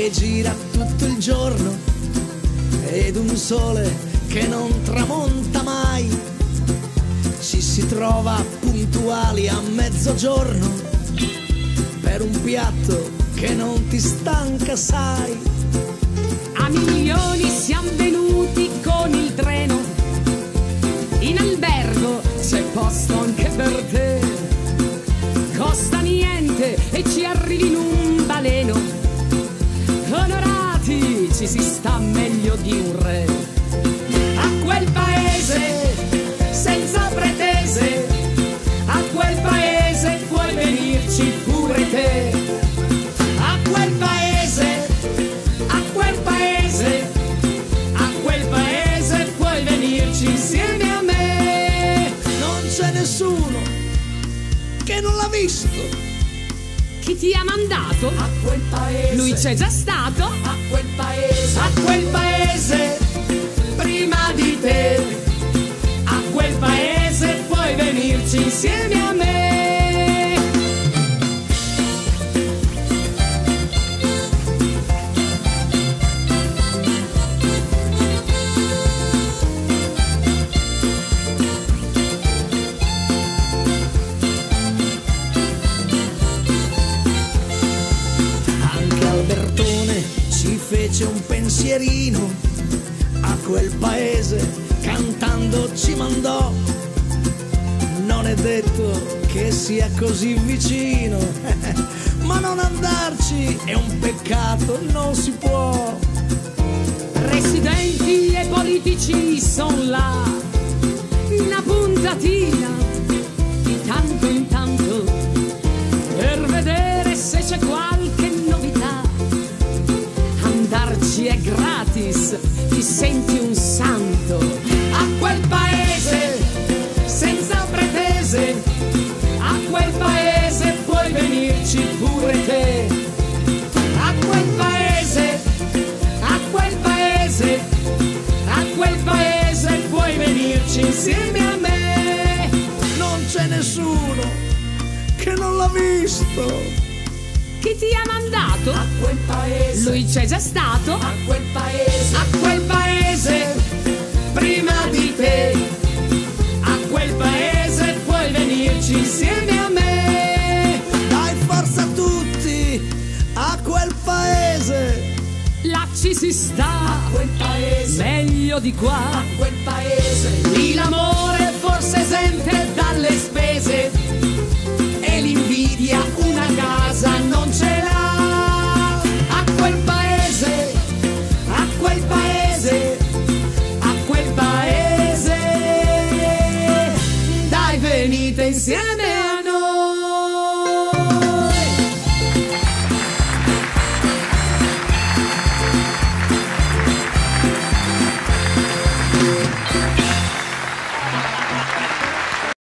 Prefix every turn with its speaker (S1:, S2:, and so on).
S1: che gira tutto il giorno ed un sole che non tramonta mai. Ci si trova puntuali a mezzogiorno per un piatto che non ti stanca, sai.
S2: A milioni siamo venuti con il treno, in albergo c'è posto anche per te. Costa niente e ci arrivi in un baleno, onorati ci si sta meglio di un re. A quel paese senza pretese, a quel paese puoi venirci pure te. A quel paese, a quel paese, a quel paese puoi venirci insieme a me.
S1: Non c'è nessuno che non l'ha visto.
S2: Chi ti ha mandato?
S1: A quel paese.
S2: Lui c'è già stato?
S1: A quel paese.
S2: A quel paese prima di te. A quel paese puoi venirci insieme a me.
S1: Fece un pensierino, a quel paese cantando ci mandò. Non è detto che sia così vicino, ma non andarci è un peccato, non si può.
S2: Residenti e politici son là, una puntatina di tanto in tanto per vedere se c'è qualche novità. Andarci è gratis, ti senti un santo. A quel paese senza pretese, a quel paese puoi venirci pure te. A quel paese, a quel paese, a quel paese puoi venirci insieme a me.
S1: Non c'è nessuno che non l'ha visto.
S2: Chi ti ha mandato?
S1: A quel paese.
S2: Lui c'è già stato?
S1: A quel paese.
S2: A quel paese prima di te. A quel paese puoi venirci insieme a me.
S1: Dai forza a tutti a quel paese.
S2: Là ci si sta
S1: a quel paese.
S2: Meglio di qua
S1: a quel paese.
S2: Lì l'amore forse esente dalle spese e l'invidia una casa non ce l'ha. A quel paese, a quel paese, a quel paese, dai venite insieme